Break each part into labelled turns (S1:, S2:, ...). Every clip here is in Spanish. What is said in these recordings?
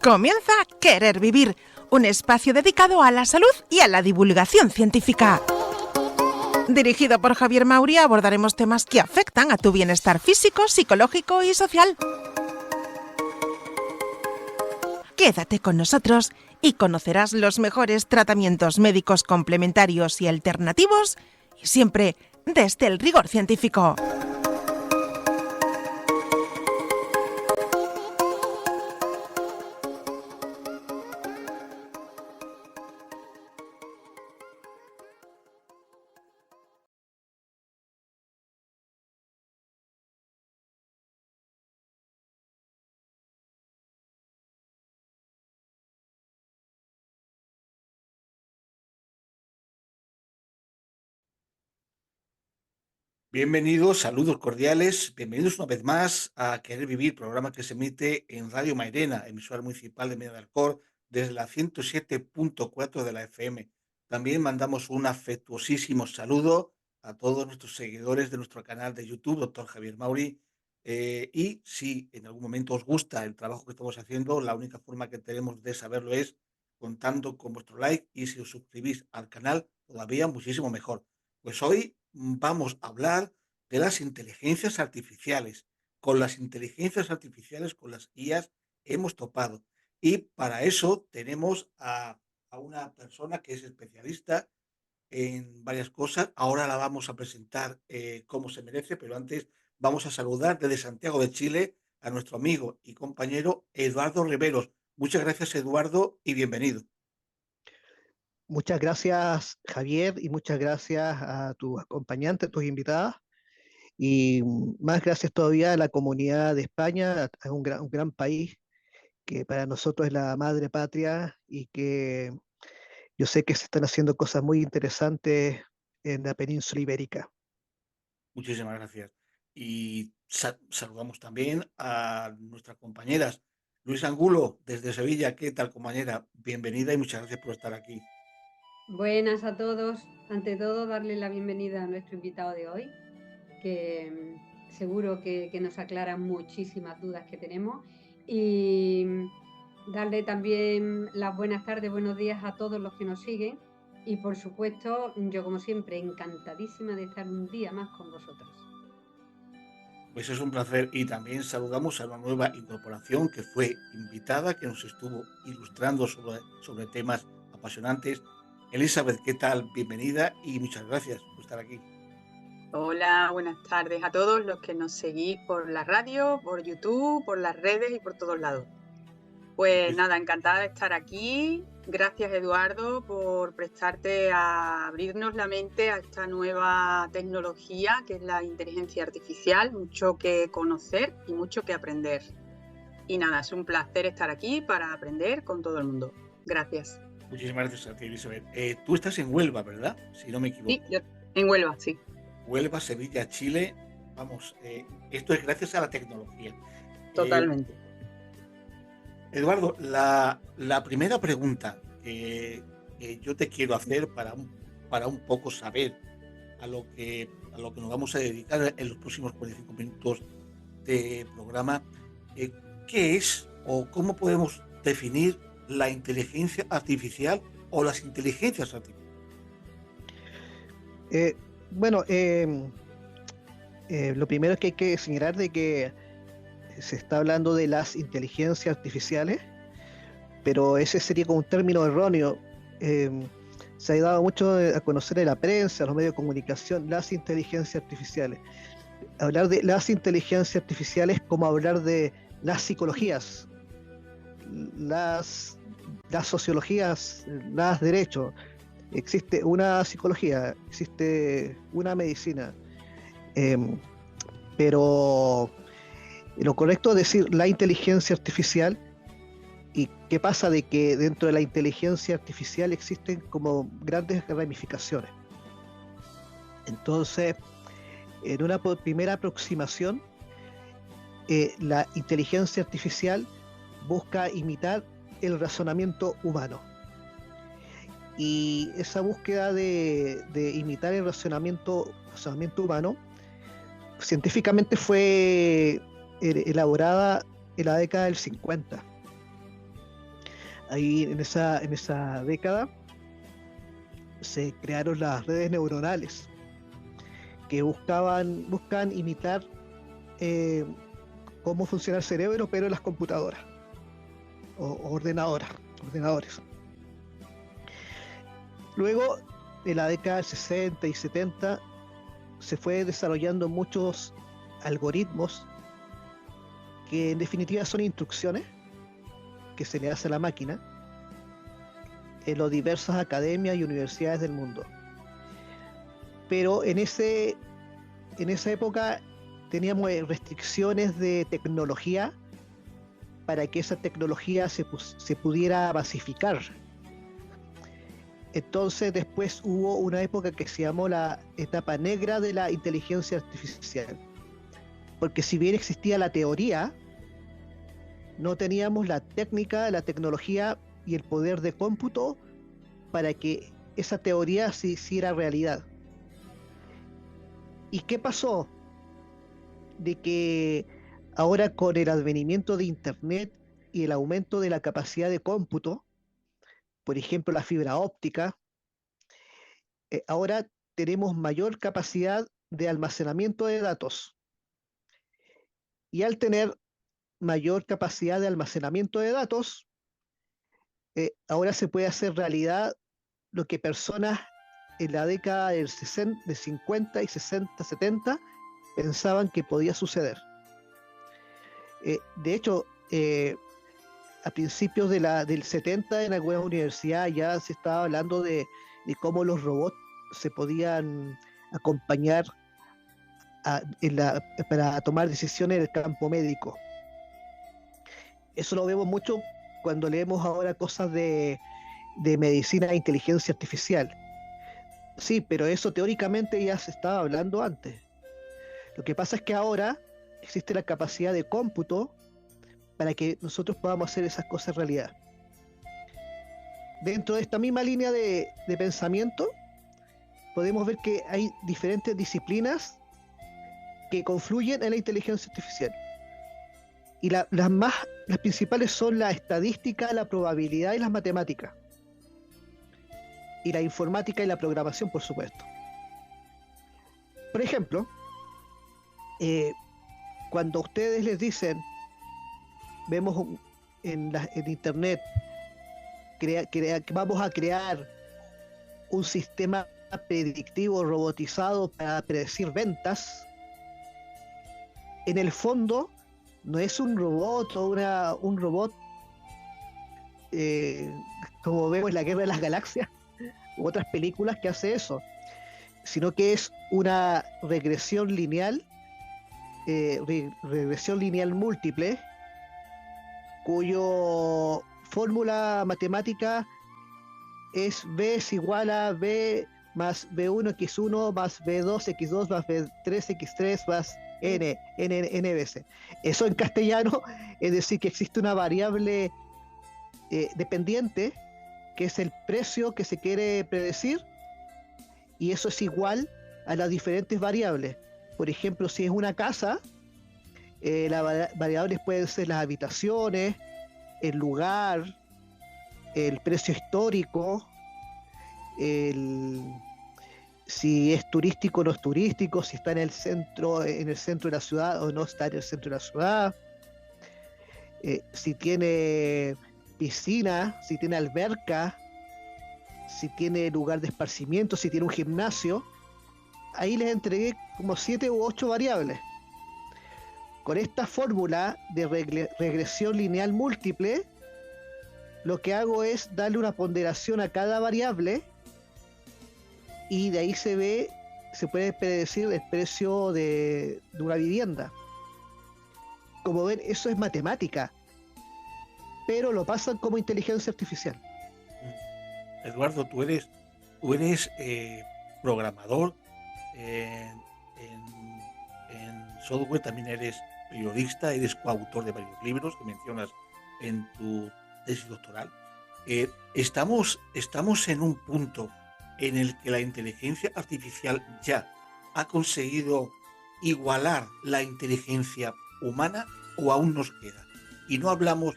S1: Comienza Querer Vivir, un espacio dedicado a la salud y a la divulgación científica. Dirigido por Javier Mauri, abordaremos temas que afectan a tu bienestar físico, psicológico y social. Quédate con nosotros y conocerás los mejores tratamientos médicos complementarios y alternativos, y siempre desde el rigor científico.
S2: Bienvenidos, saludos cordiales, bienvenidos una vez más a Querer Vivir, programa que se emite en Radio Mairena, emisora municipal de Medina del Cor, desde la 107.4 de la FM. También mandamos un afectuosísimo saludo a todos nuestros seguidores de nuestro canal de YouTube, Doctor Javier Mauri. Y si en algún momento os gusta el trabajo que estamos haciendo, la única forma que tenemos de saberlo es contando con vuestro like, y si os suscribís al canal, todavía muchísimo mejor. Pues hoy vamos a hablar de las inteligencias artificiales. Con las inteligencias artificiales, con las IAs, hemos topado. Y para eso tenemos a una persona que es especialista en varias cosas. Ahora la vamos a presentar como se merece, pero antes vamos a saludar desde Santiago de Chile a nuestro amigo y compañero Eduardo Riveros. Muchas gracias, Eduardo, y bienvenido.
S3: Muchas gracias, Javier, y muchas gracias a tus acompañantes, tus invitadas, y más gracias todavía a la comunidad de España, a un gran país que para nosotros es la madre patria y que yo sé que se están haciendo cosas muy interesantes en la península ibérica.
S2: Muchísimas gracias. Y saludamos también a nuestras compañeras. Luis Angulo, desde Sevilla. ¿Qué tal, compañera? Bienvenida y muchas gracias por estar aquí.
S4: Buenas a todos. Ante todo, darle la bienvenida a nuestro invitado de hoy, que seguro que nos aclara muchísimas dudas que tenemos, y darle también las buenas tardes, buenos días a todos los que nos siguen, y por supuesto, yo como siempre, encantadísima de estar un día más con vosotros.
S2: Pues es un placer, y también saludamos a una nueva incorporación que fue invitada, que nos estuvo ilustrando sobre temas apasionantes. Elizabeth, ¿qué tal? Bienvenida y muchas gracias por estar aquí.
S5: Hola, buenas tardes a todos los que nos seguís por la radio, por YouTube, por las redes y por todos lados. Pues nada, encantada de estar aquí. Gracias, Eduardo, por prestarte a abrirnos la mente a esta nueva tecnología que es la inteligencia artificial. Mucho que conocer y mucho que aprender. Y nada, es un placer estar aquí para aprender con todo el mundo. Gracias.
S2: Muchísimas gracias a ti, Elizabeth. Tú estás en Huelva, ¿verdad? Si no me equivoco.
S5: Sí, yo en Huelva, sí.
S2: Huelva, Sevilla, Chile. Vamos, esto es gracias a la tecnología.
S5: Totalmente.
S2: Eduardo, la primera pregunta que yo te quiero hacer para un poco saber a lo que nos vamos a dedicar en los próximos 45 minutos de programa, ¿qué es o cómo podemos definir la inteligencia artificial o las inteligencias artificiales?
S3: Lo primero es que hay que señalar de que se está hablando de las inteligencias artificiales, pero ese sería como un término erróneo. Se ha dado mucho a conocer en la prensa, en los medios de comunicación, las inteligencias artificiales. Hablar de las inteligencias artificiales es como hablar de las psicologías, las sociologías, las derechos. Existe una psicología, existe una medicina, pero lo correcto es decir la inteligencia artificial. ¿Y qué pasa? De que dentro de la inteligencia artificial existen como grandes ramificaciones. Entonces, en una primera aproximación, la inteligencia artificial busca imitar el razonamiento humano. Y esa búsqueda de imitar el razonamiento humano científicamente fue elaborada en la década del 50. Ahí en esa década se crearon las redes neuronales que buscan imitar eh, cómo funciona el cerebro, pero en las computadoras o ordenadores. Luego, en la década del 60 y 70, se fue desarrollando muchos algoritmos que en definitiva son instrucciones que se le hace a la máquina en las diversas academias y universidades del mundo. Pero en esa época teníamos restricciones de tecnología para que esa tecnología se pudiera masificar. Entonces después hubo una época que se llamó la etapa negra de la inteligencia artificial. Porque si bien existía la teoría, no teníamos la técnica, la tecnología y el poder de cómputo para que esa teoría se hiciera realidad. ¿Y qué pasó? De que ahora con el advenimiento de Internet y el aumento de la capacidad de cómputo, por ejemplo la fibra óptica, ahora tenemos mayor capacidad de almacenamiento de datos. Y al tener mayor capacidad de almacenamiento de datos, ahora se puede hacer realidad lo que personas en la década de 50 y 60, 70 pensaban que podía suceder. De hecho, a principios del 70 en algunas universidades ya se estaba hablando de cómo los robots se podían acompañar para tomar decisiones en el campo médico. Eso lo vemos mucho cuando leemos ahora cosas de medicina e inteligencia artificial. Sí, pero eso teóricamente ya se estaba hablando antes. Lo que pasa es que ahora existe la capacidad de cómputo para que nosotros podamos hacer esas cosas realidad. Dentro de esta misma línea de pensamiento, podemos ver que hay diferentes disciplinas que confluyen en la inteligencia artificial. Y las principales son la estadística, la probabilidad y las matemáticas. Y la informática y la programación, por supuesto. Por ejemplo, cuando ustedes les dicen, vemos en internet, que vamos a crear un sistema predictivo robotizado para predecir ventas, en el fondo no es un robot o un robot como vemos en la Guerra de las Galaxias u otras películas que hace eso, sino que es una regresión lineal múltiple, cuyo fórmula matemática es B es igual a B más B1x1 más B2x2 más B3x3 más n veces. Eso en castellano es decir que existe una variable dependiente que es el precio que se quiere predecir, y eso es igual a las diferentes variables. Por ejemplo, si es una casa, las variables pueden ser las habitaciones, el lugar, el precio histórico, si es turístico o no es turístico, si está en el centro de la ciudad o no está en el centro de la ciudad, si tiene piscina, si tiene alberca, si tiene lugar de esparcimiento, si tiene un gimnasio. Ahí les entregué como 7 u 8 variables. Con esta fórmula de regresión lineal múltiple, lo que hago es darle una ponderación a cada variable y de ahí se puede predecir el precio de una vivienda. Como ven, eso es matemática, pero lo pasan como inteligencia artificial.
S2: Eduardo, tú eres programador, en software también eres periodista, eres coautor de varios libros que mencionas en tu tesis doctoral. Estamos en un punto en el que la inteligencia artificial ya ha conseguido igualar la inteligencia humana, o aún nos queda. Y no hablamos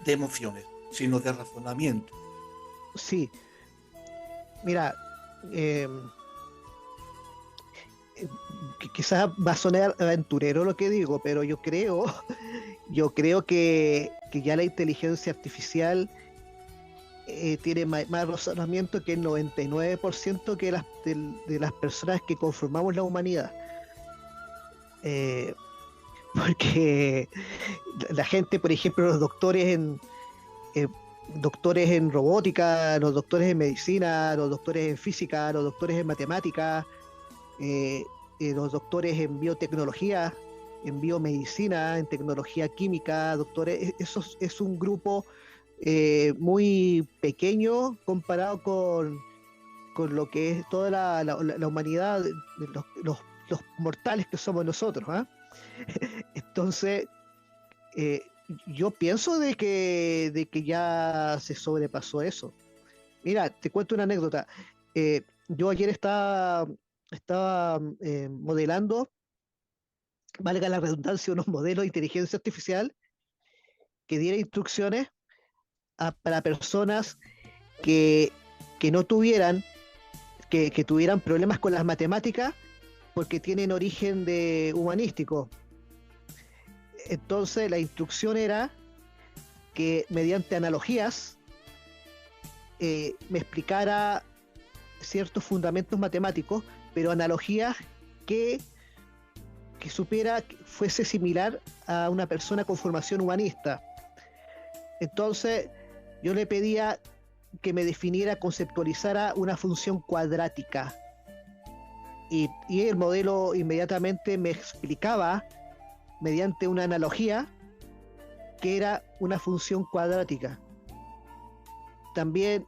S2: de emociones, sino de razonamiento.
S3: Sí, mira, quizás va a sonar aventurero lo que digo, pero yo creo que ya la inteligencia artificial tiene más razonamiento que el 99% de las personas que conformamos la humanidad. Porque la gente, por ejemplo, los doctores en robótica, los doctores en medicina, los doctores en física, los doctores en matemática, los doctores en biotecnología, en biomedicina, en tecnología química, doctores, eso es un grupo muy pequeño comparado con lo que es toda la humanidad, los mortales que somos nosotros, ¿eh? Entonces, yo pienso de que ya se sobrepasó eso. Mira, te cuento una anécdota. Yo ayer estaba modelando, valga la redundancia, unos modelos de inteligencia artificial que diera instrucciones para personas que no tuvieran, que tuvieran problemas con las matemáticas porque tienen origen humanístico. Entonces la instrucción era que mediante analogías me explicara ciertos fundamentos matemáticos, pero analogías que supiera, que fuese similar a una persona con formación humanista. Entonces yo le pedía que me definiera, conceptualizara una función cuadrática. Y el modelo inmediatamente me explicaba, mediante una analogía, que era una función cuadrática. También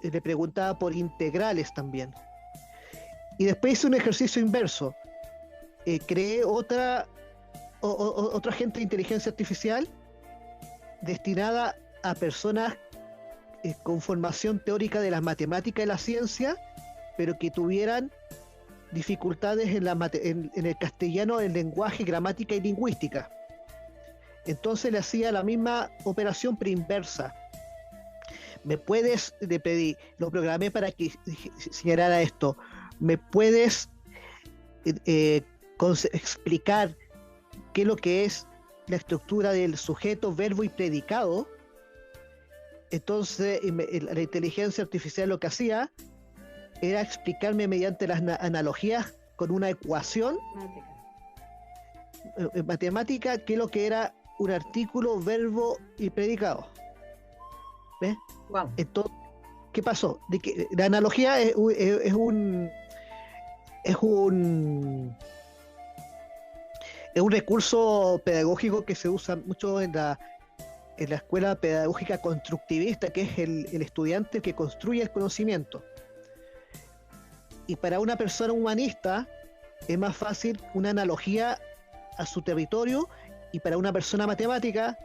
S3: le preguntaba por integrales también. Y después hice un ejercicio inverso. Creé otra agente de inteligencia artificial destinada a personas con formación teórica de las matemáticas y la ciencia, pero que tuvieran dificultades en el castellano, en lenguaje, gramática y lingüística. Entonces le hacía la misma operación pero inversa. Le pedí, lo programé para que señalara esto. ¿Me puedes explicar qué es lo que es la estructura del sujeto, verbo y predicado? Entonces la inteligencia artificial lo que hacía era explicarme mediante las analogías con una ecuación matemática qué es lo que era un artículo, verbo y predicado. ¿Ves?
S5: Wow.
S3: Entonces, ¿qué pasó? De que la analogía es un recurso pedagógico que se usa mucho en la escuela pedagógica constructivista, que es el estudiante que construye el conocimiento. Y para una persona humanista es más fácil una analogía a su territorio, y para una persona matemática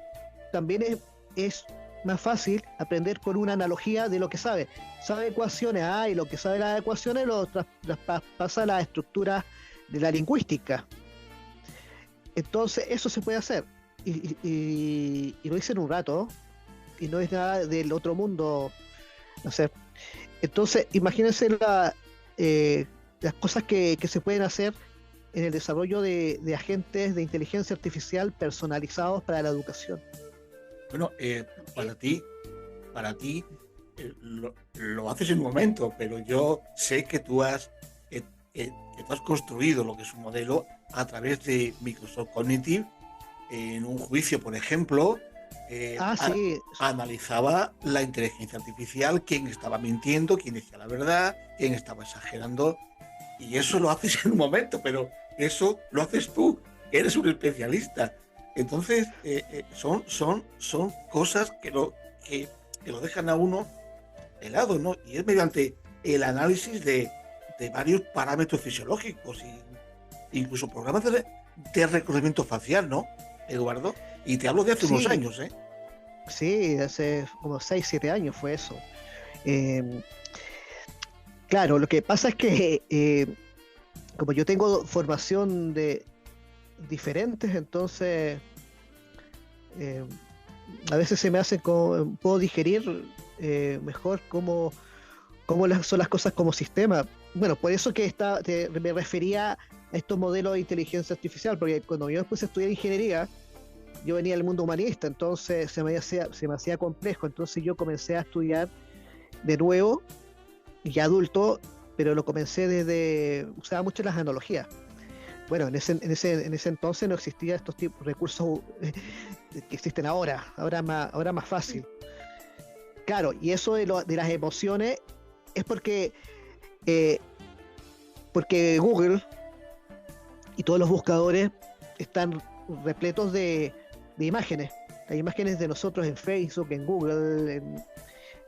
S3: también es más fácil aprender con una analogía de lo que sabe. Sabe ecuaciones, y lo que sabe las ecuaciones lo traspasa a la estructura de la lingüística. Entonces eso se puede hacer. Y lo hice en un rato, y no es nada del otro mundo. No sé. Entonces, imagínense las cosas que se pueden hacer en el desarrollo de agentes de inteligencia artificial personalizados para la educación.
S2: Bueno, para ti lo haces en un momento, pero yo sé que tú has construido lo que es un modelo a través de Microsoft Cognitive. En un juicio, por ejemplo,
S3: sí.
S2: Analizaba la inteligencia artificial, quién estaba mintiendo, quién decía la verdad, quién estaba exagerando, y eso lo haces en un momento, pero eso lo haces tú, que eres un especialista. Entonces, son cosas que lo dejan a uno helado, ¿no? Y es mediante el análisis de varios parámetros fisiológicos, incluso programas de reconocimiento facial, ¿no, Eduardo? Y te hablo de hace unos años, ¿eh?
S3: Sí, hace como 6, 7 años fue eso. Claro, lo que pasa es que como yo tengo formación de diferentes, entonces a veces se me hace como, puedo digerir mejor cómo son las cosas como sistema. Bueno, por eso que me refería a estos modelos de inteligencia artificial, porque cuando yo después estudié ingeniería, yo venía del mundo humanista, entonces se me hacía complejo, entonces yo comencé a estudiar de nuevo, y adulto, pero lo comencé usaba mucho las analogías. Bueno, en ese entonces no existían estos tipos de recursos que existen ahora más fácil. Claro, y eso de las emociones es porque Google y todos los buscadores están repletos de imágenes. Hay imágenes de nosotros en Facebook, en Google,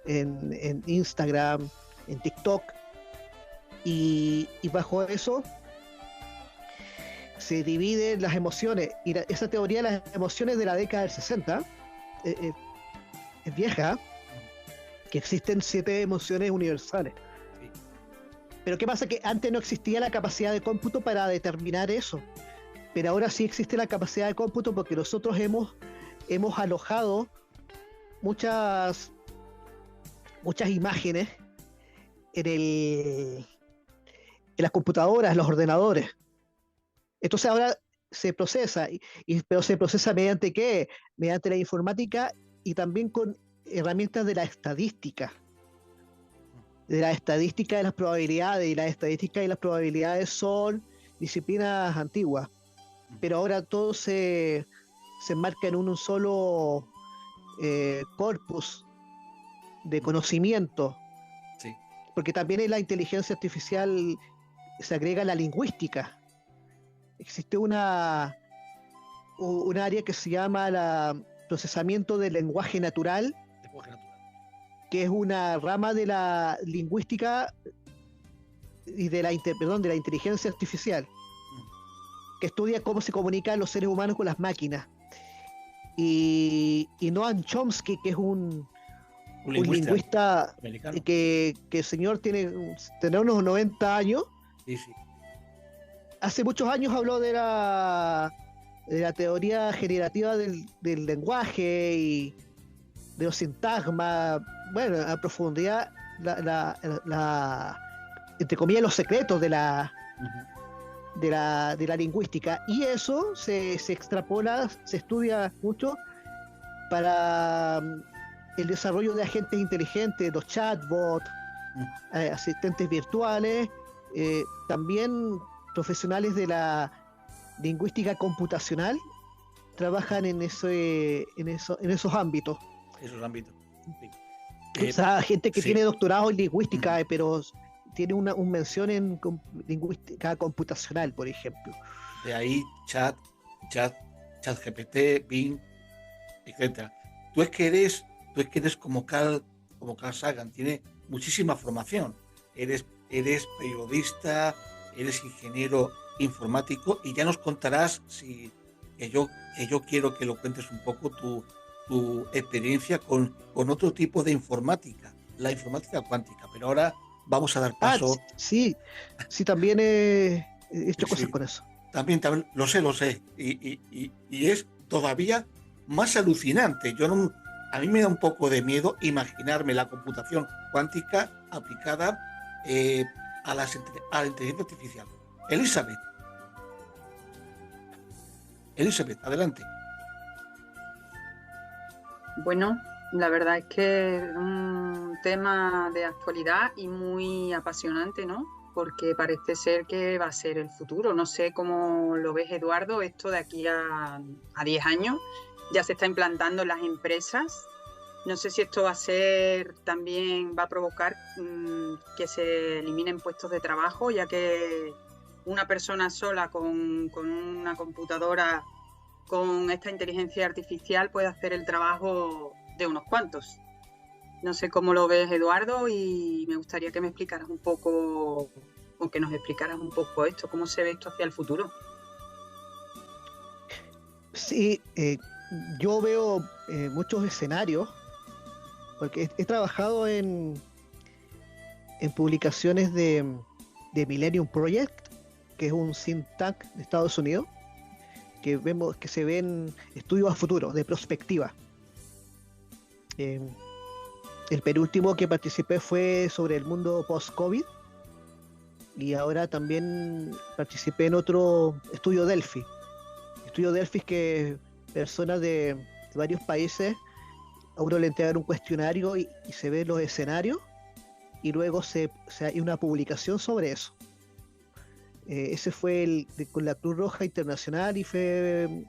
S3: en Instagram, en TikTok, y bajo eso se dividen las emociones, y esa teoría de las emociones de la década del 60 es vieja, que existen 7 emociones universales.
S2: Sí.
S3: Pero ¿qué pasa? Que antes no existía la capacidad de cómputo para determinar eso, pero ahora sí existe la capacidad de cómputo, porque nosotros hemos alojado muchas imágenes en las computadoras, los ordenadores. Entonces ahora se procesa, pero se procesa mediante ¿qué? Mediante la informática, y también con herramientas de la estadística. De la estadística de las probabilidades, y la estadística y las probabilidades son disciplinas antiguas, pero ahora todo se enmarca en un solo corpus de conocimiento.
S2: Sí.
S3: Porque también en la inteligencia artificial se agrega la lingüística. Existe un área que se llama procesamiento del lenguaje natural, que es una rama de la lingüística y de la inteligencia artificial, que estudia cómo se comunican los seres humanos con las máquinas. Y Noam Chomsky, que es un lingüista
S2: americano,
S3: que el señor tiene unos 90 años.
S2: Sí, sí.
S3: Hace muchos años habló de la teoría generativa del lenguaje y de los sintagmas, bueno, a profundidad, entre comillas, los secretos de la lingüística. Y eso se extrapola, se estudia mucho para el desarrollo de agentes inteligentes, los chatbots, asistentes virtuales, también profesionales de la lingüística computacional trabajan en esos ámbitos.
S2: Esos ámbitos.
S3: Sí. O sea, gente que
S2: sí.
S3: tiene doctorado en lingüística, pero tiene una mención en lingüística computacional, por ejemplo.
S2: De ahí ChatGPT, Bing, etcétera. Tú es que eres como Carl Sagan, tiene muchísima formación. Eres periodista, eres ingeniero informático, y ya nos contarás que yo quiero que lo cuentes un poco tu experiencia con otro tipo de informática, la informática cuántica. Pero ahora vamos a dar paso.
S3: Sí, también he hecho cosas con eso.
S2: También lo sé, y es todavía más alucinante. A mí me da un poco de miedo imaginarme la computación cuántica aplicada a la inteligencia artificial. Elizabeth, adelante.
S5: Bueno, la verdad es que es un tema de actualidad y muy apasionante, ¿no? Porque parece ser que va a ser el futuro. No sé cómo lo ves, Eduardo, esto de aquí a 10 años ya se está implantando en las empresas. No sé si esto va a provocar que se eliminen puestos de trabajo, ya que una persona sola con una computadora, con esta inteligencia artificial, puede hacer el trabajo de unos cuantos. No sé cómo lo ves, Eduardo, y me gustaría que me explicaras un poco, o que nos explicaras un poco esto, cómo se ve esto hacia el futuro.
S3: Sí, yo veo muchos escenarios, porque he trabajado en publicaciones de Millennium Project, que es un think tank de Estados Unidos, que vemos que se ven estudios a futuro, de prospectiva. Eh, el penúltimo que participé fue sobre el mundo post-COVID y ahora también participé en otro estudio Delphi. Estudio Delphi es que personas de varios países a uno le entregan un cuestionario y se ven los escenarios y luego hay una publicación sobre eso. Ese fue con la Cruz Roja Internacional y fue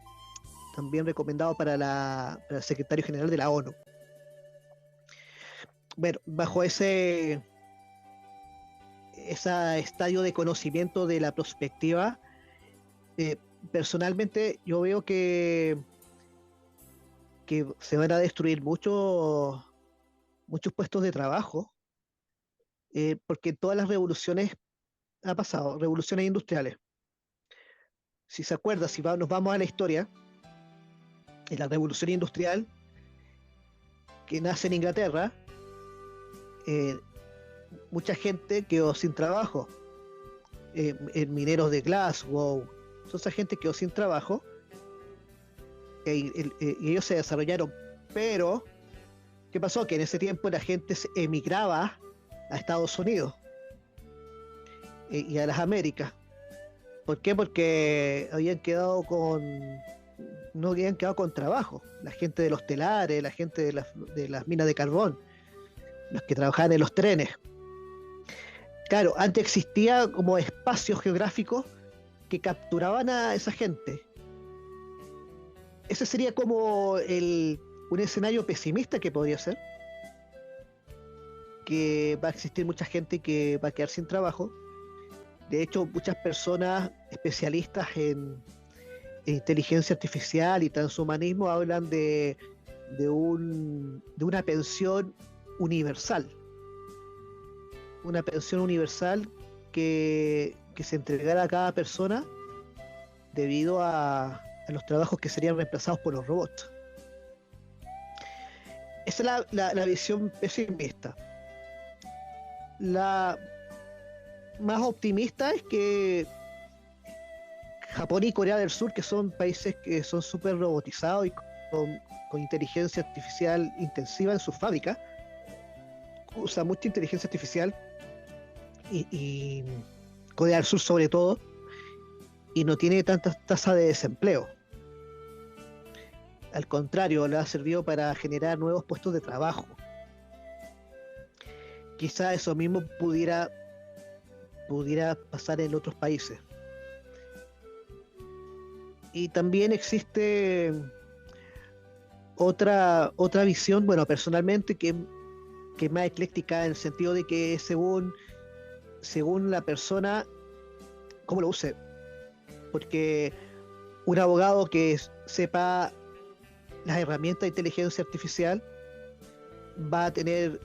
S3: también recomendado para el secretario general de la ONU. Bueno, bajo ese estadio de conocimiento de la prospectiva, personalmente yo veo que se van a destruir muchos puestos de trabajo, porque todas las revoluciones ha pasado, revoluciones industriales. Si se acuerda, nos vamos a la historia, en la revolución industrial que nace en Inglaterra, mucha gente quedó sin trabajo. Mineros de Glasgow, toda esa gente quedó sin trabajo, y ellos se desarrollaron. Pero, ¿qué pasó? Que en ese tiempo la gente emigraba a Estados Unidos y a las Américas. ¿Por qué? Porque no habían quedado con trabajo. La gente de los telares, la gente de las minas de carbón, los que trabajaban en los trenes. Claro, antes existía como espacios geográficos que capturaban a esa gente. Ese sería como un escenario pesimista que podría ser, que va a existir mucha gente que va a quedar sin trabajo. De hecho, muchas personas especialistas en inteligencia artificial y transhumanismo hablan de una pensión universal. Una pensión universal que se entregara a cada persona debido a los trabajos que serían reemplazados por los robots. Esa es la visión pesimista. La más optimista es que Japón y Corea del Sur, que son países que son súper robotizados y con inteligencia artificial intensiva en sus fábricas, usa mucha inteligencia artificial, y Corea del Sur sobre todo, y no tiene tantas tasas de desempleo. Al contrario, le ha servido para generar nuevos puestos de trabajo. Quizá eso mismo pudiera pasar en otros países. Y también existe otra visión, bueno, personalmente, que es más ecléctica, en el sentido de que según la persona cómo lo use. Porque un abogado que sepa las herramientas de inteligencia artificial va a tener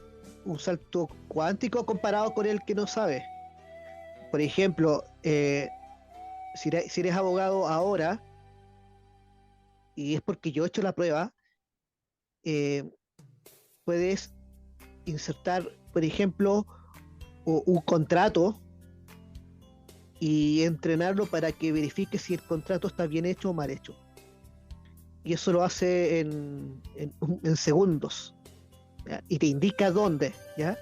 S3: un salto cuántico comparado con el que no sabe. Por ejemplo, si eres abogado ahora, y es porque yo he hecho la prueba, puedes insertar, por ejemplo, un contrato y entrenarlo para que verifique si el contrato está bien hecho o mal hecho. Y eso lo hace en segundos, ¿ya? Y te indica dónde, ¿ya?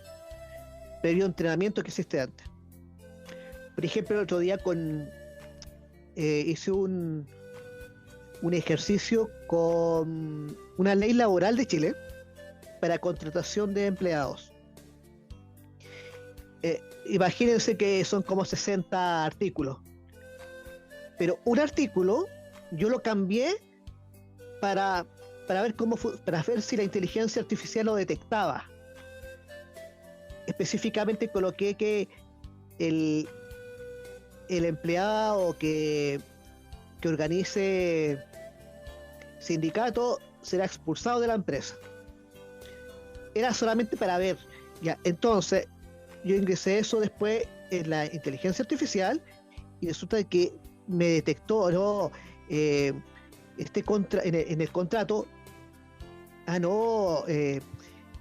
S3: Previo entrenamiento que existe antes. Por ejemplo, el otro día hice un ejercicio con una ley laboral de Chile para contratación de empleados. Imagínense que son como 60 artículos, pero un artículo yo lo cambié para ver para ver si la inteligencia artificial lo detectaba. Específicamente coloqué que el empleado que organice sindicato será expulsado de la empresa. Era solamente para ver, ya. Entonces yo ingresé eso después en la inteligencia artificial y resulta que me detectó, ¿no? En el contrato,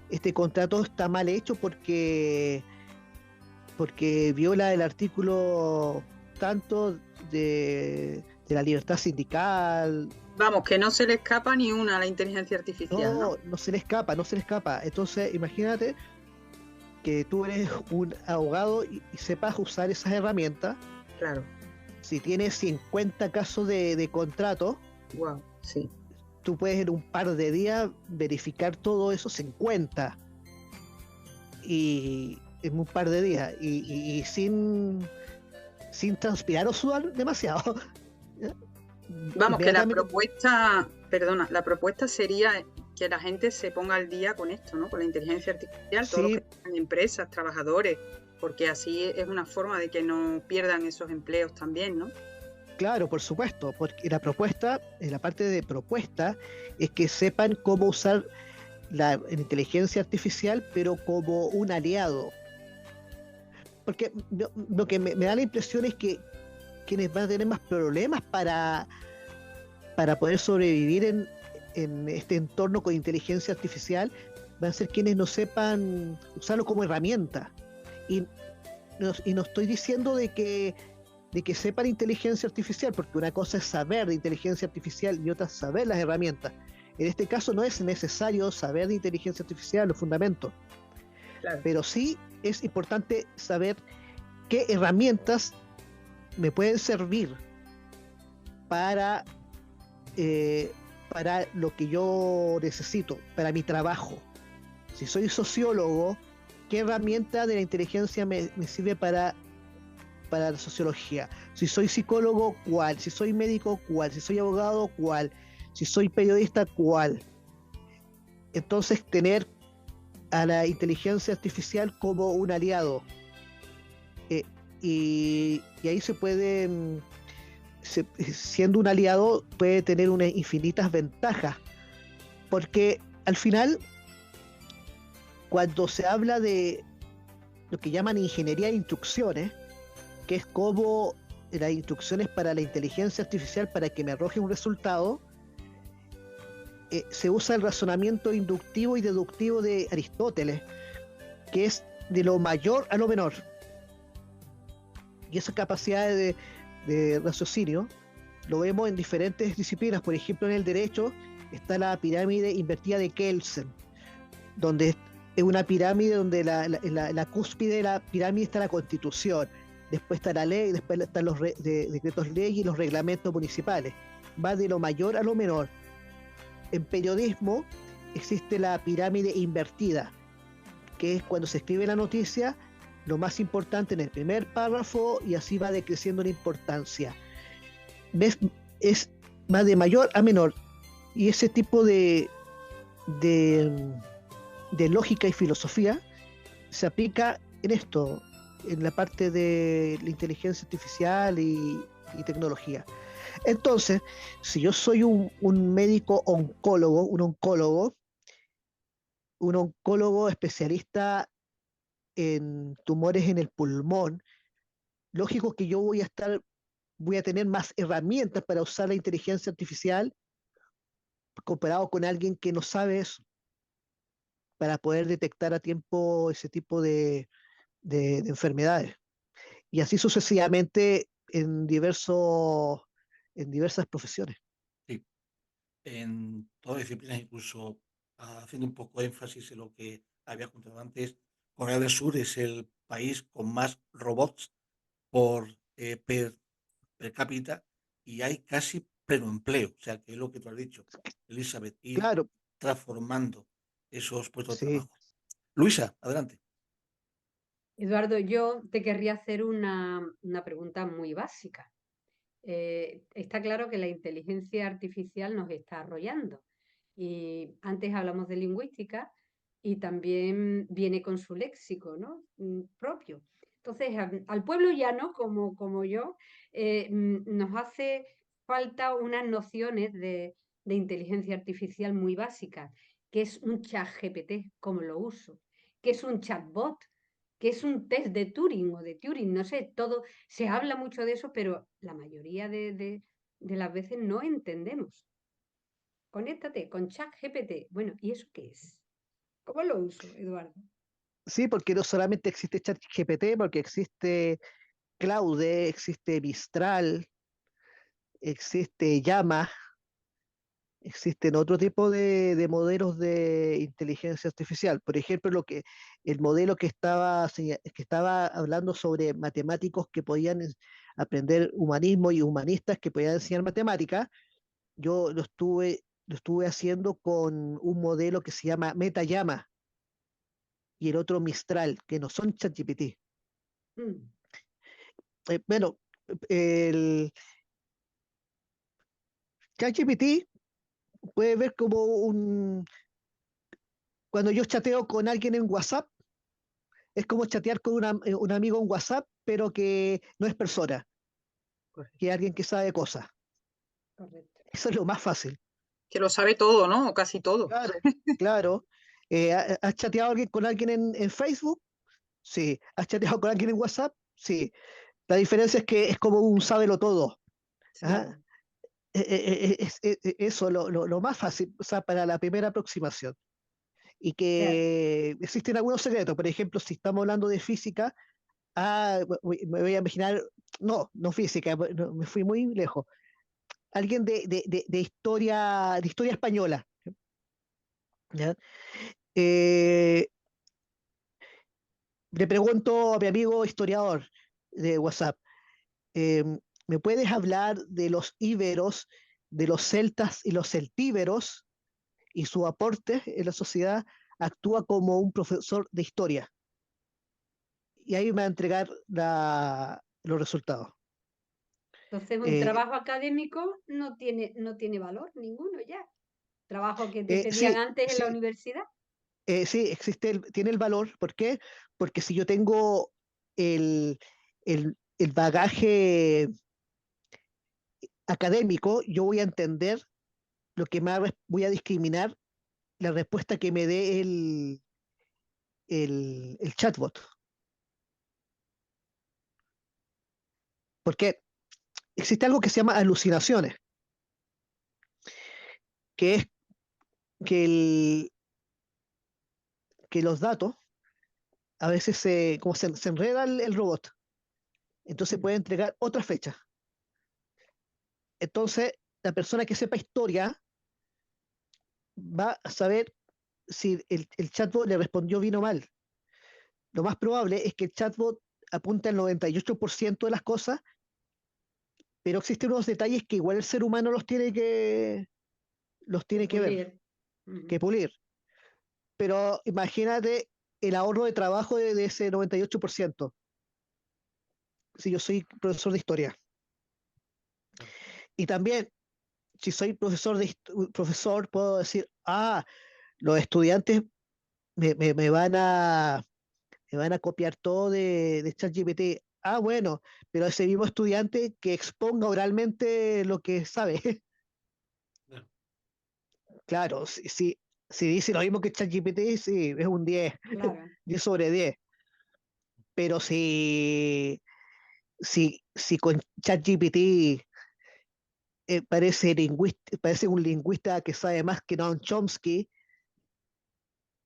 S3: este contrato está mal hecho porque viola el artículo tanto de la libertad sindical,
S5: Vamos, que no se le escapa ni una a la inteligencia artificial, ¿no?
S3: No se le escapa, no se le escapa. Entonces, imagínate que tú eres un abogado y sepas usar esas herramientas.
S5: Claro.
S3: Si tienes 50 casos de contrato,
S5: Wow, sí.
S3: tú puedes en un par de días verificar todo eso 50 y en un par de días y sin transpirar o sudar demasiado.
S5: Vamos, que la
S3: Inmediatamente-
S5: propuesta, perdona, la propuesta sería que la gente se ponga al día con esto, ¿no? Con la inteligencia artificial, todos los
S3: Sí,
S5: que están en empresas, trabajadores, porque así es una forma de que no pierdan esos empleos también, ¿no?
S3: claro, por supuesto, porque la propuesta, en la parte de propuesta, es que sepan cómo usar la inteligencia artificial, pero como un aliado. Porque lo que me da la impresión es que quienes van a tener más problemas para poder sobrevivir en este entorno con inteligencia artificial van a ser quienes no sepan usarlo como herramienta. Y no estoy diciendo de que sepan inteligencia artificial, porque una cosa es saber de inteligencia artificial y otra es saber las herramientas. En este caso no es necesario saber de inteligencia artificial, los fundamentos,
S5: Claro.
S3: pero sí es importante saber qué herramientas me pueden servir para, para lo que yo necesito, para mi trabajo. Si soy sociólogo, ¿qué herramienta de la inteligencia me sirve para la sociología? Si soy psicólogo, ¿cuál? Si soy médico, ¿cuál? Si soy abogado, ¿cuál? Si soy periodista, ¿cuál? Entonces, tener a la inteligencia artificial como un aliado. Y ahí se puede, siendo un aliado, puede tener unas infinitas ventajas. Porque al final, cuando se habla de lo que llaman ingeniería de instrucciones, que es como las instrucciones para la inteligencia artificial para que me arroje un resultado, se usa el razonamiento inductivo y deductivo de Aristóteles, que es de lo mayor a lo menor. Y esa capacidad de raciocinio lo vemos en diferentes disciplinas. Por ejemplo, en el derecho está la pirámide invertida de Kelsen, donde es una pirámide donde la cúspide de la pirámide está la Constitución, después está la ley, después están los decretos ley y los reglamentos municipales. Va de lo mayor a lo menor. En periodismo existe la pirámide invertida, que es cuando se escribe la noticia, lo más importante en el primer párrafo y así va decreciendo en importancia. ¿Ves? Va de mayor a menor. Y ese tipo de lógica y filosofía se aplica en esto, en la parte de la inteligencia artificial y tecnología. Entonces, si yo soy un médico oncólogo, un oncólogo especialista en tumores en el pulmón, lógico que yo voy a tener más herramientas para usar la inteligencia artificial comparado con alguien que no sabe eso, para poder detectar a tiempo ese tipo de enfermedades. Y así sucesivamente en diversas profesiones.
S2: Sí, en todas disciplinas, incluso haciendo un poco de énfasis en lo que había contado antes, Corea del Sur es el país con más robots por per cápita y hay casi pleno empleo, o sea, que es lo que tú has dicho, Elizabeth, ir
S3: Claro,
S2: transformando esos puestos de
S3: sí,
S2: trabajo. Luisa, adelante.
S4: Eduardo, yo te querría hacer una pregunta muy básica. Está claro que la inteligencia artificial nos está arrollando. Y antes hablamos de lingüística y también viene con su léxico, ¿no? Propio. Entonces, al pueblo llano, como yo, nos hace falta unas nociones de inteligencia artificial muy básicas, que es un chat GPT, como lo uso, que es un chatbot, que es un test de Turing o de Turing, no sé, todo, se habla mucho de eso, pero la mayoría de las veces no entendemos. Conéctate con ChatGPT. Bueno, ¿y eso qué es? ¿Cómo lo uso, Eduardo?
S3: sí, porque no solamente existe ChatGPT, porque existe Claude, existe Mistral, existe Llama, existen otro tipo de modelos de inteligencia artificial. Por ejemplo, el modelo que estaba hablando sobre matemáticos que podían aprender humanismo y humanistas que podían enseñar matemáticas, yo lo estuve haciendo con un modelo que se llama MetaYama y el otro Mistral, que no son ChatGPT.
S4: Mm,
S3: Bueno, el ChatGPT puede ver como cuando yo chateo con alguien en WhatsApp, es como chatear con un amigo en WhatsApp, pero que no es persona, que es alguien que sabe cosas.
S4: correcto.
S3: Eso es lo más fácil.
S5: Que lo sabe todo, ¿no? O casi todo.
S3: Claro, claro. ¿Has chateado con alguien en Facebook? Sí. ¿Has chateado con alguien en WhatsApp? Sí. La diferencia es que es como un sábelo todo. ¿Ah?
S4: Claro,
S3: Eso lo más fácil, o sea, para la primera aproximación. Y
S4: claro.
S3: que existen algunos secretos. Por ejemplo, si estamos hablando de física, me voy a imaginar, no física, no, me fui muy lejos. Alguien de historia española, ¿ya? Eh, Le pregunto a mi amigo historiador de WhatsApp, eh, ¿me puedes hablar de los íberos, de los celtas y los celtíberos y su aporte en la sociedad? Actúa como un profesor de historia y ahí me va a entregar los resultados.
S4: Entonces, un
S3: Eh,
S4: trabajo académico no tiene valor ninguno ya. Trabajo que te pedían
S3: sí,
S4: antes en la
S3: sí,
S4: universidad.
S3: sí, tiene el valor. ¿Por qué? Porque si yo tengo el, el bagaje académico, yo voy a entender lo que más voy a discriminar la respuesta que me dé el chatbot. Porque existe algo que se llama alucinaciones, que es que, que los datos a veces como se enreda el robot, entonces
S4: Mm,
S3: puede entregar otra fecha. Entonces, la persona que sepa historia va a saber si el chatbot le respondió bien o mal. Lo más probable es que el chatbot apunte al 98% de las cosas, pero existen unos detalles que igual el ser humano los
S4: que
S3: tiene que ver,
S4: pulir.
S3: que
S4: Ujú.
S3: pulir. Pero imagínate el ahorro de trabajo de ese 98%, si yo soy profesor de historia. Y también, si soy profesor, puedo decir, los estudiantes me me van a copiar todo de ChatGPT. Ah, bueno, pero ese mismo estudiante que exponga oralmente lo que sabe.
S2: Claro.
S3: Claro, si dice lo mismo que ChatGPT, sí, es un 10,
S4: Claro,
S3: 10 sobre 10. Pero si con ChatGPT parece un lingüista que sabe más que Noam Chomsky,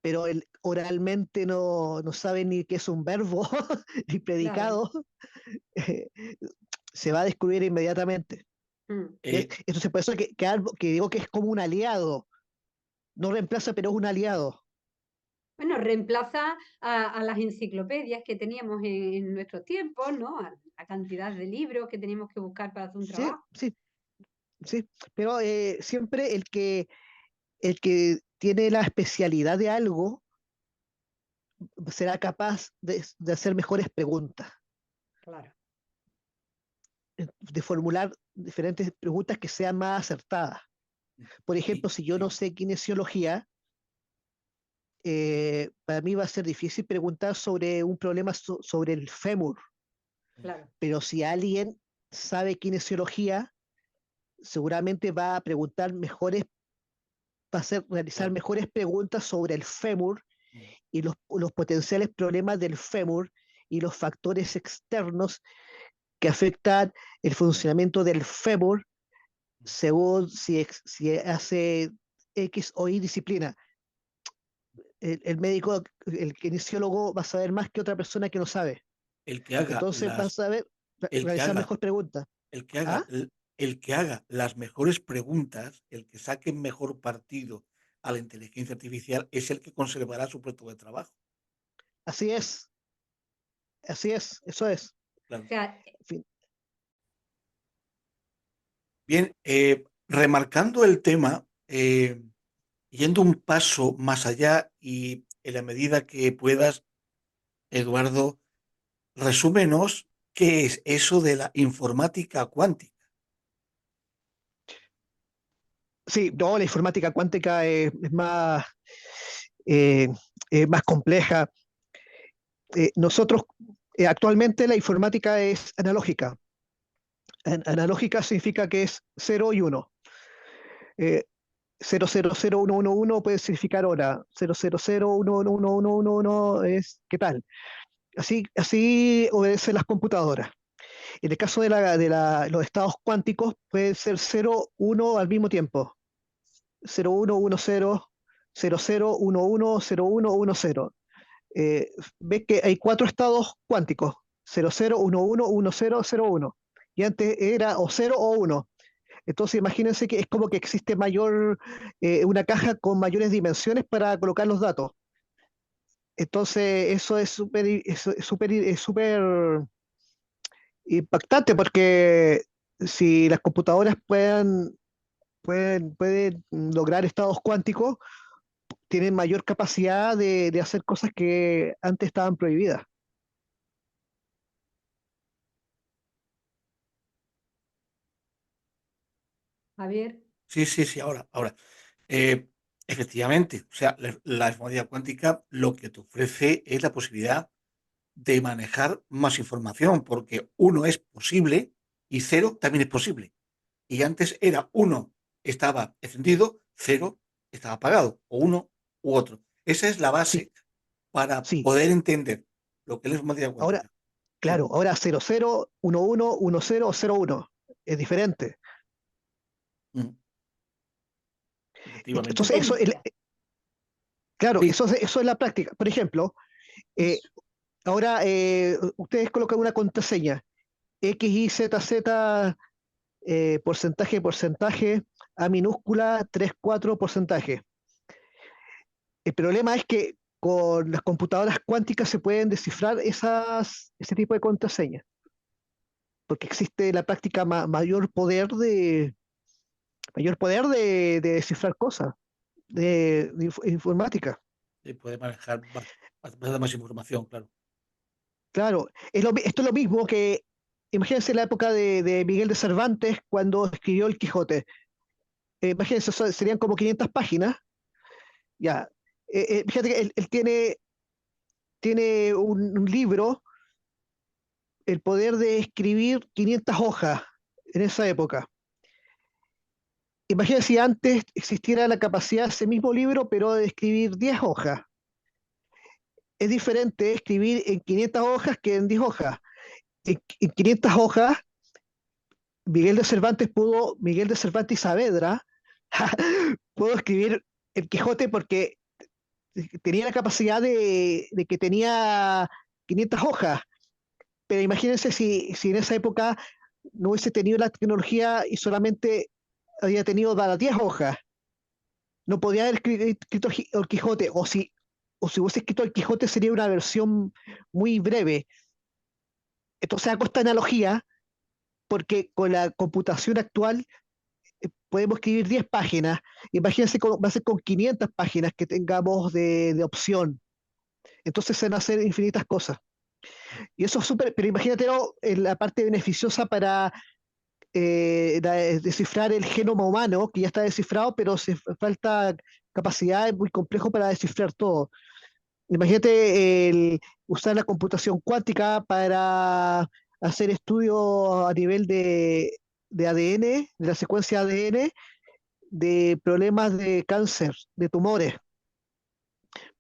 S3: pero él oralmente no sabe ni qué es un verbo ni
S4: claro.
S3: predicado, eh, se va a descubrir inmediatamente.
S4: Mm.
S3: ¿Ves? Entonces, por eso que digo que es como un aliado. No reemplaza, pero es un aliado.
S4: Bueno, reemplaza a las enciclopedias que teníamos en nuestros tiempos, ¿no? A la cantidad de libros que teníamos que buscar para hacer un
S3: Sí,
S4: trabajo.
S3: sí, sí. Pero siempre el que tiene la especialidad de algo será capaz de hacer mejores preguntas,
S4: Claro.
S3: de formular diferentes preguntas que sean más acertadas. Por ejemplo, si yo no
S2: Sí,
S3: sé kinesiología, para mí va a ser difícil preguntar sobre un problema sobre el fémur,
S4: Claro,
S3: pero si alguien sabe kinesiología, seguramente va a preguntar realizar
S2: claro.
S3: mejores preguntas sobre el fémur
S2: Mm.
S3: y los potenciales problemas del fémur y los factores externos que afectan el funcionamiento del fémur según si hace X o Y disciplina. El médico, el kinesiólogo va a saber más que otra persona que no sabe.
S2: El que haga
S3: Entonces va a saber
S2: el que
S3: realizar
S2: haga,
S3: mejor preguntas.
S2: el que haga
S3: ¿Ah?
S2: el que haga las mejores preguntas, el que saque mejor partido a la inteligencia artificial, es el que conservará su puesto de trabajo.
S3: Así es, eso es.
S2: Claro.
S4: O sea,
S3: En fin,
S2: Bien, remarcando el tema, yendo un paso más allá y en la medida que puedas, Eduardo, resúmenos qué es eso de la informática cuántica.
S3: sí, no, la informática cuántica eh, es más compleja. Nosotros, actualmente la informática es analógica. Analógica significa que es 0 y 1. Eh, 000111 puede significar hora, 00011111 es qué tal. Así obedecen las computadoras. En el caso de los estados cuánticos, pueden ser 0, 1 al mismo tiempo. 0110, 0011, 0110. Ves que hay 4 estados cuánticos: 0011, 10, 01. Y antes era o 0 o 1. Entonces imagínense que es como que existe una caja con mayores dimensiones para colocar los datos. Entonces eso es súper impactante, porque si las computadoras pueden lograr estados cuánticos, tienen mayor capacidad de hacer cosas que antes estaban prohibidas.
S4: Javier,
S2: Sí, sí, sí, ahora. Eh, efectivamente, o sea, la informática cuántica lo que te ofrece es la posibilidad de manejar más información, porque uno es posible y cero también es posible. Y antes era uno estaba encendido, cero estaba apagado, o uno u otro. Esa es la
S3: Sí,
S2: base para
S3: sí.
S2: poder entender lo que es la informática
S3: Ahora,
S2: cuántica. Sí,
S3: claro, ahora 00, 11, 10, 01. Es diferente.
S2: mm, efectivamente.
S3: Entonces,
S4: potencia.
S3: claro,
S2: Sí,
S3: eso es la práctica. Por ejemplo, eh, ahora ustedes colocan una contraseña: X, Y, Z, Z, porcentaje, porcentaje, A minúscula, 3 4 porcentaje. El problema es que con las computadoras cuánticas se pueden descifrar ese tipo de contraseñas, porque existe la práctica mayor poder de descifrar cosas, de informática.
S2: se puede manejar bastante más información, claro.
S3: Claro, esto es lo mismo que, imagínense la época de Miguel de Cervantes cuando escribió El Quijote. Imagínense, serían como 500 páginas. Ya. Fíjate que él tiene un libro, el poder de escribir 500 hojas en esa época. Imagínense si antes existiera la capacidad de ese mismo libro, pero de escribir 10 hojas. Es diferente escribir en 500 hojas que en 10 hojas. En 500 hojas, Miguel de Cervantes y Saavedra pudo escribir El Quijote, porque tenía la capacidad de que tenía 500 hojas. Pero imagínense si en esa época no hubiese tenido la tecnología y solamente había tenido las 10 hojas. No podía haber escrito El Quijote, o si hubiese escrito El Quijote sería una versión muy breve. Entonces hago esta analogía porque con la computación actual podemos escribir 10 páginas. Imagínense va a ser con 500 páginas que tengamos de opción. Entonces se van a hacer infinitas cosas. Y eso es súper, pero imagínatelo en la parte beneficiosa para descifrar el genoma humano, que ya está descifrado, pero falta capacidad, es muy complejo para descifrar todo. Imagínate usar la computación cuántica para hacer estudios a nivel de ADN, de la secuencia ADN, de problemas de cáncer, de tumores.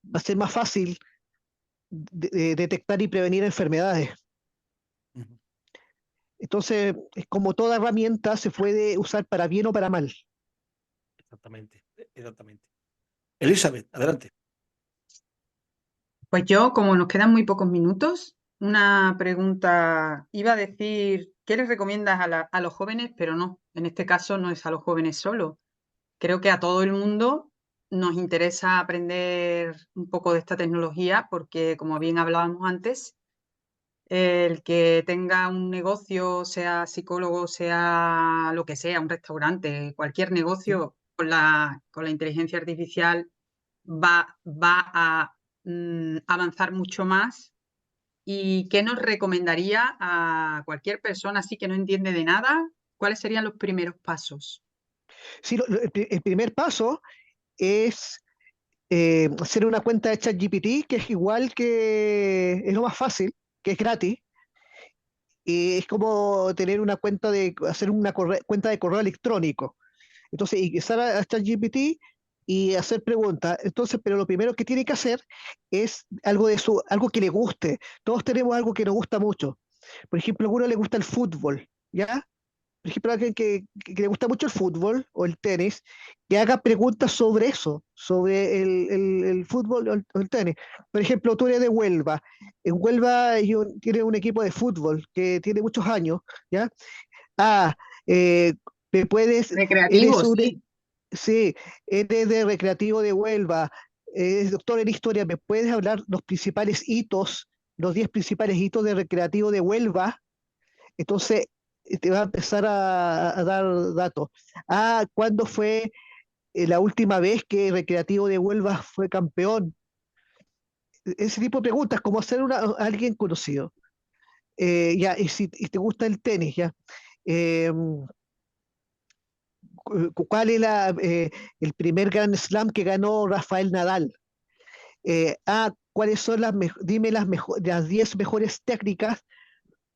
S3: Va a ser más fácil de detectar y prevenir enfermedades.
S2: Ujú,
S3: Entonces, es como toda herramienta se puede usar para bien o para mal.
S2: exactamente, exactamente. Elizabeth, adelante.
S5: Pues yo, como nos quedan muy pocos minutos, una pregunta. Iba a decir, ¿qué les recomiendas a los jóvenes? Pero no, en este caso no es a los jóvenes solo. Creo que a todo el mundo nos interesa aprender un poco de esta tecnología porque, como bien hablábamos antes, el que tenga un negocio, sea psicólogo, sea lo que sea, un restaurante, cualquier negocio con la inteligencia artificial va a avanzar mucho más. ¿Y qué nos recomendaría a cualquier persona así que no entiende de nada? ¿Cuáles serían los primeros pasos?
S3: Sí, el primer paso es hacer una cuenta de ChatGPT, que es igual que es lo más fácil, que es gratis. Y es como tener una cuenta hacer una cuenta de correo electrónico. Entonces, ingresar a ChatGPT y hacer preguntas. Entonces, pero lo primero que tiene que hacer es algo que le guste. Todos tenemos algo que nos gusta mucho. Por ejemplo, a uno le gusta el fútbol, ¿ya? Por ejemplo, alguien que le gusta mucho el fútbol o el tenis, que haga preguntas sobre eso, sobre el fútbol o el tenis. Por ejemplo, tú eres de Huelva. En Huelva tiene un equipo de fútbol que tiene muchos años, ¿ya? Ah, eh, me puedes, eres
S5: Recreativo,
S3: un,
S5: sí.
S3: sí, eres de Recreativo de Huelva, eres doctor en historia, ¿me puedes hablar los principales hitos, los 10 principales hitos de Recreativo de Huelva? Entonces, te va a empezar a dar datos. Ah, ¿cuándo fue la última vez que Recreativo de Huelva fue campeón? Ese tipo de preguntas, como hacer a alguien conocido. Ya, y te gusta el tenis, ya. Eh, ¿Cuál es el primer Grand Slam que ganó Rafael Nadal? ¿Cuáles son dime las 10 mejores técnicas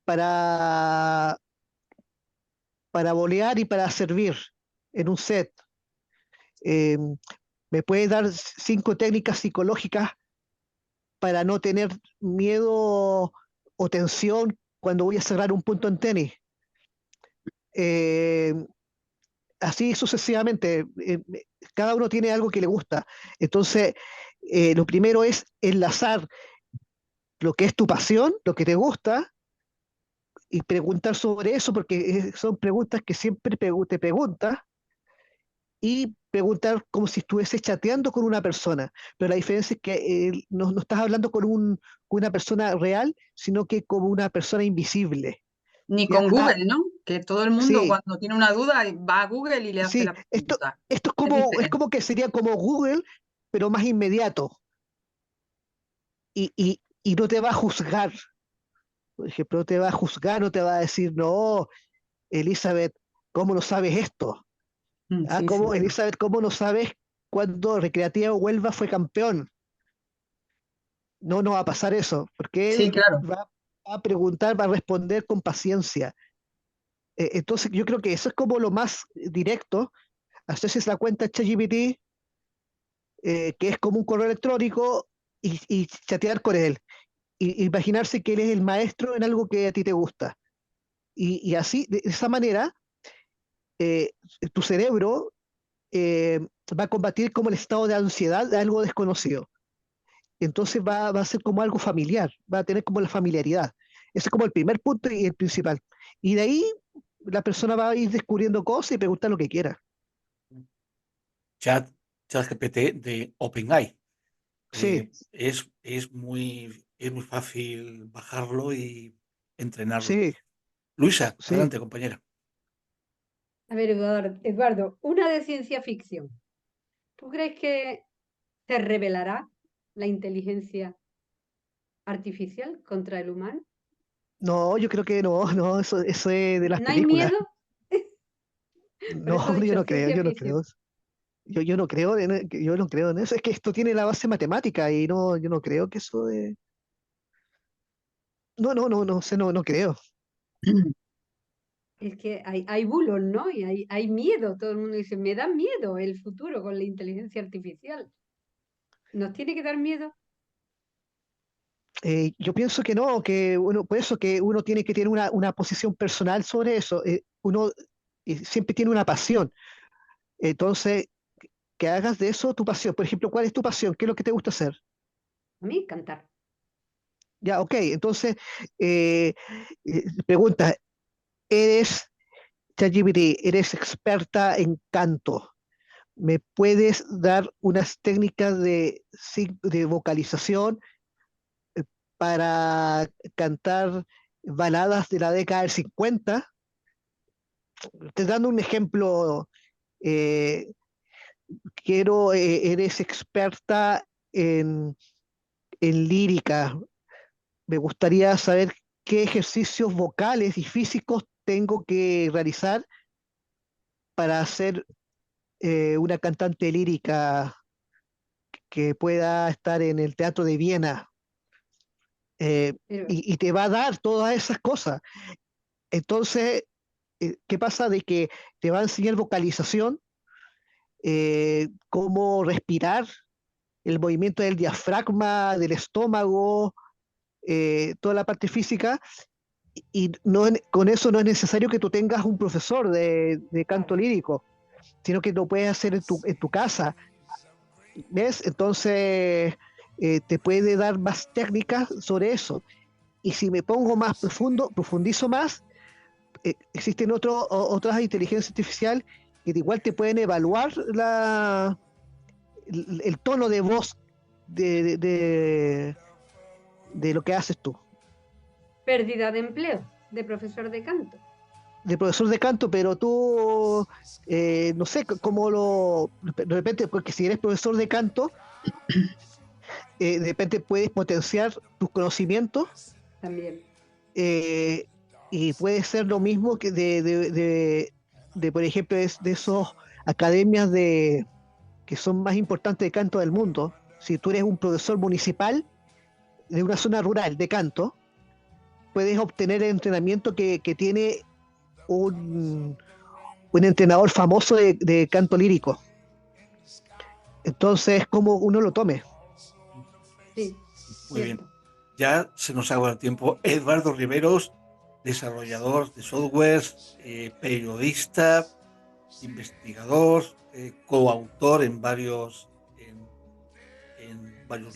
S3: para, para volear y para servir en un set? Eh, ¿Me puedes dar 5 técnicas psicológicas para no tener miedo o tensión cuando voy a cerrar un punto en tenis? Eh, Así sucesivamente. Cada uno tiene algo que le gusta. Entonces, lo primero es enlazar lo que es tu pasión, lo que te gusta, y preguntar sobre eso, porque son preguntas que siempre te preguntas, y preguntar como si estuviese chateando con una persona. Pero la diferencia es que no estás hablando con una persona real, sino que como una persona invisible.
S5: Ni
S3: ¿Ya?
S5: con Google, ¿no? Que todo el mundo
S3: Sí,
S5: cuando tiene una duda va a Google y le hace
S3: sí,
S5: la pregunta.
S3: esto
S5: Es
S3: es
S5: diferente.
S3: como que sería como Google, pero más inmediato. Y no te va a juzgar. Por ejemplo, no te va a juzgar, no te va a decir, no, Elizabeth, ¿cómo no sabes esto?
S5: Sí, sí.
S3: Elizabeth, ¿cómo no sabes cuando Recreativa Huelva fue campeón? No, no va a pasar eso, porque
S5: Sí,
S3: él
S5: claro.
S3: va a preguntar, va a responder con paciencia. Entonces, yo creo que eso es como lo más directo. Hacerse la cuenta ChatGPT, que es como un correo electrónico, y chatear con él. Y imaginarse que él es el maestro en algo que a ti te gusta. Y así, de esa manera, eh, tu cerebro eh, va a combatir como el estado de ansiedad de algo desconocido. Entonces va a ser como algo familiar, va a tener como la familiaridad. Ese es como el primer punto y el principal. Y de ahí la persona va a ir descubriendo cosas y preguntar lo que quiera.
S2: Chat, ChatGPT de OpenAI.
S3: Sí,
S2: Es muy fácil bajarlo y entrenarlo.
S3: sí,
S2: Luisa,
S3: sí.
S2: adelante, compañera.
S4: A ver, Eduardo, una de ciencia ficción. ¿Tú crees que se rebelará la inteligencia artificial contra el humano?
S3: No, yo creo que no, no, eso es de las
S4: ¿No hay
S3: películas.
S4: miedo? Por
S3: No,
S4: eso he
S3: yo
S4: dicho
S3: no creo,
S4: ciencia
S3: yo no
S4: ficción.
S3: creo. Yo no creo yo no creo en eso. Es que esto tiene la base matemática y no, yo no creo que eso de. No, no, no, no sé, no, no creo.
S4: Es que hay bulos, ¿no? Y hay miedo. Todo el mundo dice, me da miedo el futuro con la inteligencia artificial. ¿Nos tiene que dar miedo?
S3: Yo pienso que no, por eso que uno tiene que tener una posición personal sobre eso. Uno siempre tiene una pasión. Entonces, que hagas de eso tu pasión. Por ejemplo, ¿cuál es tu pasión? ¿Qué es lo que te gusta hacer?
S4: A mí cantar.
S3: Ya, ok. Entonces, pregunta, ¿eres, ChatGPT, eres experta en canto? ¿Me puedes dar unas técnicas de vocalización para cantar baladas de la década del 50? Te dando un ejemplo, eh, eres experta en lírica. Me gustaría saber qué ejercicios vocales y físicos tengo que realizar para ser una cantante lírica que pueda estar en el Teatro de Viena. eh,
S4: Pero,
S3: y te va a dar todas esas cosas. Entonces, ¿qué pasa? De que te va a enseñar vocalización, cómo respirar, el movimiento del diafragma, del estómago, toda la parte física, y no, con eso no es necesario que tú tengas un profesor de canto
S4: claro,
S3: lírico, sino que lo puedes hacer en tu casa, ¿ves? Entonces, te puede dar más técnicas sobre eso. Y si me pongo más profundo, profundizo más, existen otras inteligencias artificiales que igual te pueden evaluar el tono de voz de, de, de- de lo que haces tú,
S4: pérdida de empleo de profesor de canto.
S3: de profesor de canto, pero tú, no sé cómo de repente, porque si eres profesor de canto, de repente puedes potenciar tus conocimientos,
S4: También.
S3: eh, y puede ser lo mismo que por ejemplo, de esos academias que son más importantes de canto del mundo. Si tú eres un profesor municipal de una zona rural de canto, puedes obtener el entrenamiento que tiene un, un entrenador famoso de canto lírico. Entonces, como uno lo tome.
S4: Sí,
S2: Muy bien.
S4: cierto.
S2: Ya se nos acaba el tiempo. Eduardo Riveros, desarrollador de softwares, periodista, investigador, coautor en varios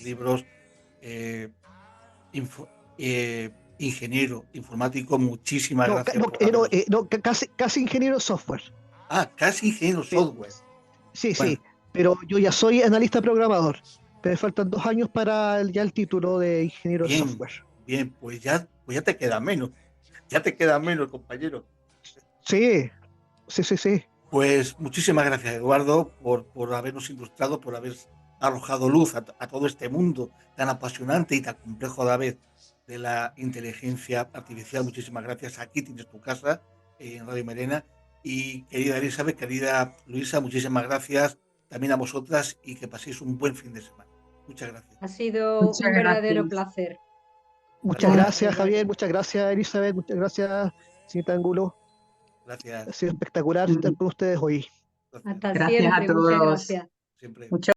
S2: libros, eh, info- ingeniero informático. Muchísimas
S3: No,
S2: gracias por habernos.
S3: casi ingeniero de software.
S2: Ah, casi ingeniero
S3: Pero,
S2: software.
S3: sí,
S2: Bueno,
S3: sí, pero yo ya soy analista programador. Pero me faltan 2 años para ya el título de ingeniero de
S2: bien,
S3: software.
S2: bien, pues ya te queda menos. Ya te queda menos, compañero.
S3: Sí, sí, sí, sí.
S2: Pues muchísimas gracias, Eduardo, por habernos ilustrado, por haber arrojado luz a todo este mundo tan apasionante y tan complejo a la vez de la inteligencia artificial. Muchísimas gracias. Aquí tienes tu casa, en Radio Merena. Y querida Elizabeth, querida Luisa, muchísimas gracias también a vosotras y que paséis un buen fin de semana. Muchas gracias.
S4: Ha sido
S5: Muchas
S4: un verdadero
S5: gracias.
S4: placer.
S2: Hasta
S3: Muchas
S2: luego.
S4: Gracias,
S3: gracias, Javier.
S4: Eduardo.
S3: Muchas gracias, Elizabeth. Muchas gracias, señorita Angulo. Ha
S2: Gracias.
S3: sido espectacular estar con ustedes hoy.
S2: Gracias.
S4: Hasta
S5: Gracias a
S4: siempre. Muchas
S5: todos.
S4: gracias.
S2: Siempre.
S5: Muchas